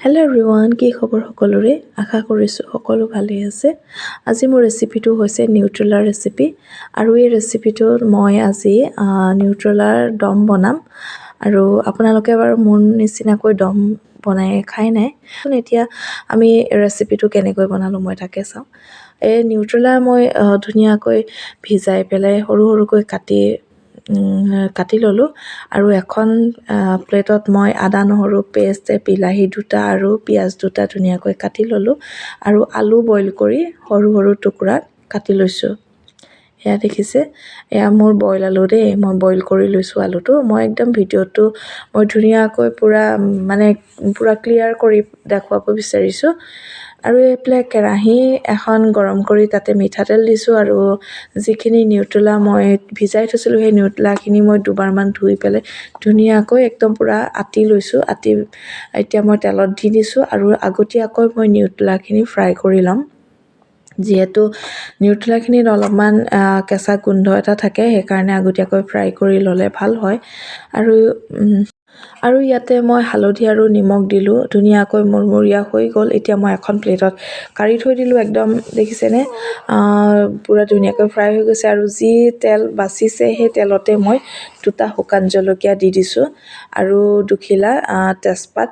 Hello' everyone, কি খবৰ সকলোৰে? আশা কৰিছোঁ সকলো ভালেই আছে। আজি মোৰ ৰেচিপিটো হৈছে নিউট্ৰেলাৰ ৰেচিপি আৰু এই ৰেচিপিটোত মই আজি নিউট্ৰেলাৰ দম বনাম আৰু আপোনালোকে বাৰু মোৰ নিচিনাকৈ দম বনাই খাই নাই। এতিয়া আমি ৰেচিপিটো কেনেকৈ বনালোঁ মই তাকে চাওঁ। এই নিউট্ৰেলাৰ মই ধুনীয়াকৈ ভিজাই পেলাই সৰু সৰুকৈ কাটি ল'লোঁ আৰু এখন প্লেটত মই আদা নহৰু পেষ্ট, বিলাহী দুটা আৰু পিঁয়াজ দুটা ধুনীয়াকৈ কাটি ল'লোঁ আৰু আলু বইল কৰি সৰু সৰু টুকুৰাত কাটি লৈছোঁ। এয়া দেখিছে, এয়া মোৰ বইল আলু দেই, মই বইল কৰি লৈছোঁ আলুটো। মই একদম ভিডিঅ'টো মই ধুনীয়াকৈ পূৰা ক্লিয়াৰ কৰি দেখুৱাব বিচাৰিছোঁ। আৰু এইফালে কেৰাহী এখন গৰম কৰি তাতে মিঠাতেল দিছোঁ আৰু যিখিনি নিউট্ৰেলা মই ভিজাই থৈছিলোঁ সেই নিউট্ৰেলাখিনি মই দুবাৰমান ধুই পেলাই ধুনীয়াকৈ একদম পূৰা আতি লৈছোঁ। এতিয়া মই তেলত দি দিছোঁ আৰু আগতীয়াকৈ মই নিউট্ৰেলাখিনি ফ্ৰাই কৰি ল'ম। যিহেতু নিউট্ৰেলাখিনিত অলপমান কেঁচা গোন্ধ এটা থাকে, সেইকাৰণে আগতীয়াকৈ ফ্ৰাই কৰি ল'লে ভাল হয়। আৰু ইয়াতে মই হালধি আৰু নিমখ দিলোঁ, ধুনীয়াকৈ মৰমৰীয়া হৈ গ'ল। এতিয়া মই এখন প্লেটত কাঢ়ি থৈ দিলোঁ। একদম দেখিছেনে, পূৰা ধুনীয়াকৈ ফ্ৰাই হৈ গৈছে আৰু যি তেল বাচিছে সেই তেলতে মই দুটা শুকান জলকীয়া দি দিছোঁ আৰু দুখিলা তেজপাত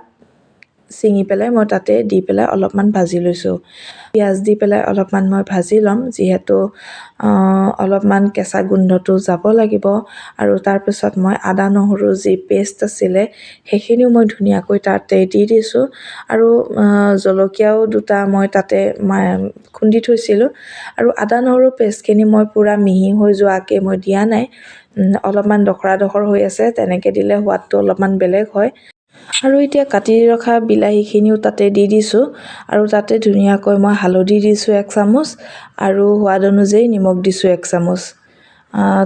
ছিঙি পেলাই মই তাতে দি পেলাই অলপমান ভাজি লৈছোঁ। পিঁয়াজ দি পেলাই অলপমান মই ভাজি ল'ম, যিহেতু অলপমান কেঁচা গোন্ধটো যাব লাগিব। আৰু তাৰপিছত মই আদা নহৰু যি পেষ্ট আছিলে সেইখিনিও মই ধুনীয়াকৈ তাতে দি দিছোঁ আৰু জলকীয়াও দুটা মই তাতে খুন্দি থৈছিলোঁ আৰু আদা নহৰু পেষ্টখিনি মই পূৰা মিহি হৈ যোৱাকৈ মই দিয়া নাই, অলপমান দখৰা হৈ আছে। তেনেকৈ দিলে সোৱাদটো অলপমান বেলেগ হয়। আৰু এতিয়া কাটি ৰখা বিলাহীখিনিও তাতে দি দিছোঁ আৰু তাতে ধুনীয়াকৈ মই হালধি দিছোঁ 1 চামুচ আৰু সোৱাদ অনুযায়ী নিমখ দিছোঁ 1 চামুচ।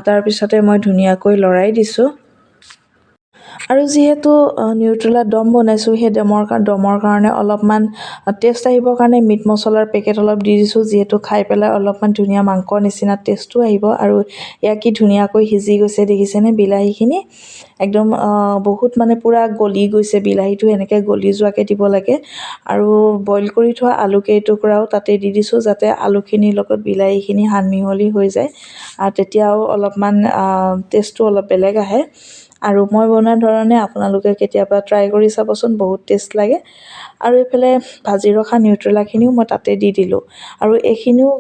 তাৰপিছতে মই ধুনীয়াকৈ লৰাই দিছোঁ। আৰু যিহেতু নিউট্ৰেলা দম বনাইছোঁ, সেই দমৰ কাৰণে অলপমান টেষ্ট আহিবৰ কাৰণে মিট মছলাৰ পেকেট অলপ দি দিছোঁ, যিহেতু খাই পেলাই অলপমান ধুনীয়া মাংসৰ নিচিনা টেষ্টটো আহিব। আৰু এয়া কি ধুনীয়াকৈ সিজি গৈছে দেখিছেনে, বিলাহীখিনি একদম বহুত পূৰা গলি গৈছে। বিলাহীটো এনেকৈ গলি যোৱাকৈ দিব লাগে। আৰু বইল কৰি থোৱা আলু কেইটুকুৰাও তাতে দি দিছোঁ, যাতে আলুখিনিৰ লগত বিলাহীখিনি সানমিহলি হৈ যায়, আৰু তেতিয়াও অলপমান টেষ্টটো অলপ বেলেগ আহে। আৰু মই বনোৱা ধৰণে আপোনালোকে কেতিয়াবা ট্ৰাই কৰি চাবচোন, বহুত টেষ্ট লাগে। আৰু এইফালে ভাজি ৰখা নিউট্ৰেলাখিনিও মই তাতে দি দিলোঁ আৰু এইখিনিও